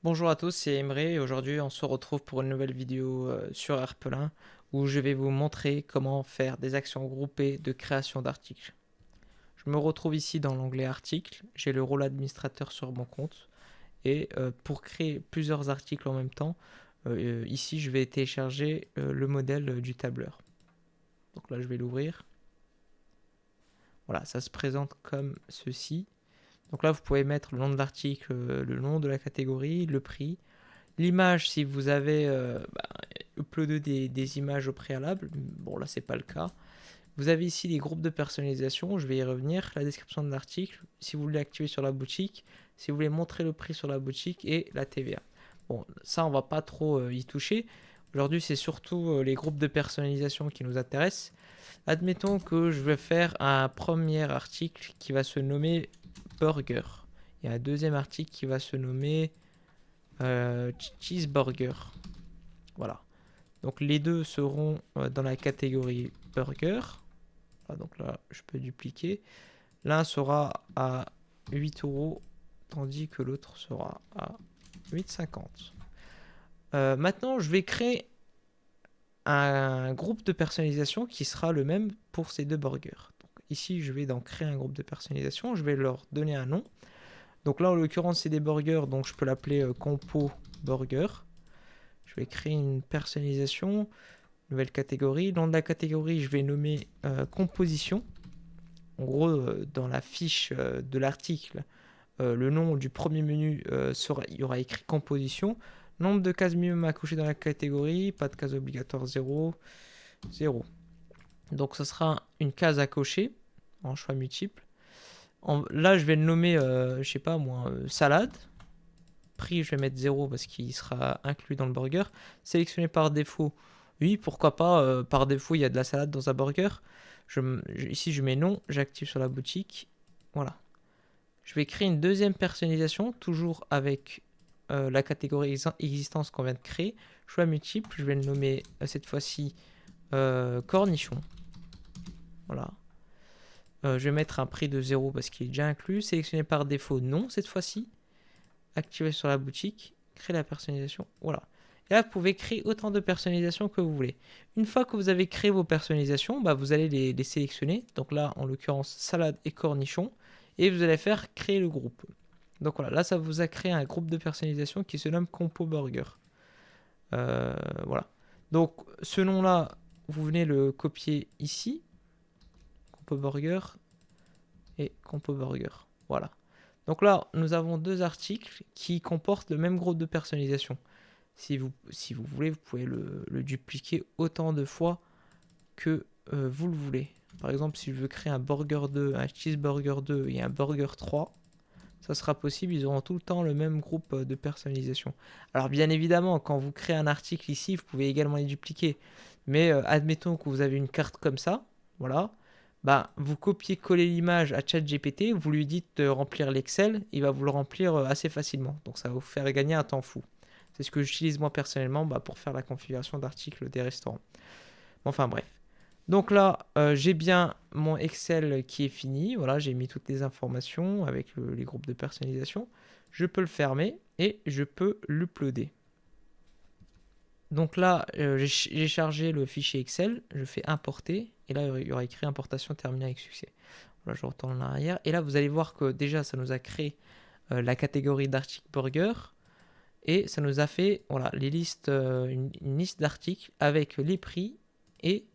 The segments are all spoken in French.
Bonjour à tous, c'est Emre et aujourd'hui on se retrouve pour une nouvelle vidéo sur Herpelin où je vais vous montrer comment faire des actions groupées de création d'articles. Je me retrouve ici dans l'onglet articles, j'ai le rôle administrateur sur mon compte et pour créer plusieurs articles en même temps, ici je vais télécharger le modèle du tableur. Donc là je vais l'ouvrir. Voilà, ça se présente comme ceci. Donc là vous pouvez mettre le nom de l'article, le nom de la catégorie, le prix. L'image, si vous avez uploadé des images au préalable, bon là c'est pas le cas. Vous avez ici les groupes de personnalisation, je vais y revenir, la description de l'article, si vous voulez activer sur la boutique, si vous voulez montrer le prix sur la boutique et la TVA. Bon, ça on va pas trop y toucher. Aujourd'hui c'est surtout les groupes de personnalisation qui nous intéressent. Admettons que je vais faire un premier article qui va se nommer Burger. Et un deuxième article qui va se nommer cheeseburger. Voilà. Donc les deux seront dans la catégorie burger. Voilà, donc là, je peux dupliquer. L'un sera à 8 euros, tandis que l'autre sera à 8,50. Maintenant, je vais créer un groupe de personnalisation qui sera le même pour ces deux burgers. Donc, ici, je vais donc créer un groupe de personnalisation. Je vais leur donner un nom. Donc là, en l'occurrence, c'est des burgers, donc je peux l'appeler Compo Burger. Je vais créer une personnalisation, nouvelle catégorie. Dans la catégorie, je vais nommer composition. En gros, dans la fiche de l'article, le nom du premier menu il y aura écrit composition. Nombre de cases minimum à cocher dans la catégorie, pas de case obligatoire 0, 0. Donc ce sera une case à cocher en choix multiple. Là, je vais le nommer, je sais pas moi, salade. Prix, je vais mettre 0 parce qu'il sera inclus dans le burger. Sélectionné par défaut, oui, pourquoi pas. Par défaut, il y a de la salade dans un burger. Ici, je mets non, j'active sur la boutique. Voilà. Je vais créer une deuxième personnalisation, toujours avec la catégorie existence qu'on vient de créer. Choix multiple, je vais le nommer cette fois-ci cornichon. Voilà. Je vais mettre un prix de 0 parce qu'il est déjà inclus. Sélectionné par défaut, non cette fois-ci. Activer sur la boutique, créer la personnalisation, voilà. Et là, vous pouvez créer autant de personnalisations que vous voulez. Une fois que vous avez créé vos personnalisations, vous allez les sélectionner. Donc là, en l'occurrence, salade et cornichon. Et vous allez faire créer le groupe. Donc voilà, là, ça vous a créé un groupe de personnalisation qui se nomme Compo Burger. Voilà. Donc, ce nom-là, vous venez le copier ici. Compo Burger et Compo Burger. Voilà. Donc là, nous avons deux articles qui comportent le même groupe de personnalisation. Si vous voulez, vous pouvez le dupliquer autant de fois que vous le voulez. Par exemple, si je veux créer un burger 2, un cheeseburger 2 et un burger 3, ça sera possible, ils auront tout le temps le même groupe de personnalisation. Alors bien évidemment, quand vous créez un article ici, vous pouvez également les dupliquer. Mais admettons que vous avez une carte comme ça, voilà, vous copiez-collez l'image à ChatGPT, vous lui dites de remplir l'Excel, il va vous le remplir assez facilement. Donc ça va vous faire gagner un temps fou. C'est ce que j'utilise moi personnellement pour faire la configuration d'articles des restaurants. Enfin bref. Donc là, j'ai bien mon Excel qui est fini. Voilà, j'ai mis toutes les informations avec les groupes de personnalisation. Je peux le fermer et je peux l'uploader. Donc là, j'ai chargé le fichier Excel, je fais importer, et là, il y aura écrit importation terminée avec succès. Voilà, je retourne en arrière, et là, vous allez voir que déjà, ça nous a créé la catégorie d'articles burger, et ça nous a fait voilà, les listes, une liste d'articles avec les prix et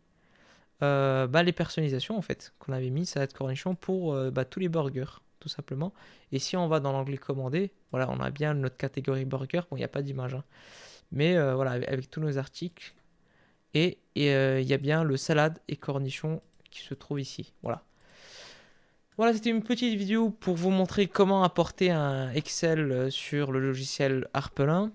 les personnalisations en fait qu'on avait mis salade cornichon pour tous les burgers tout simplement. Et si on va dans l'onglet commandé, voilà, on a bien notre catégorie burger. Bon, il n'y a pas d'image, hein, mais voilà, avec tous nos articles et il y a bien le salade et cornichon qui se trouve ici. Voilà. Voilà, c'était une petite vidéo pour vous montrer comment apporter un Excel sur le logiciel Harpelin.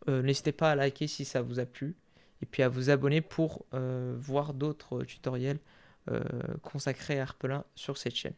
N'hésitez pas à liker si ça vous a plu et puis à vous abonner pour voir d'autres tutoriels consacrés à Harpelin sur cette chaîne.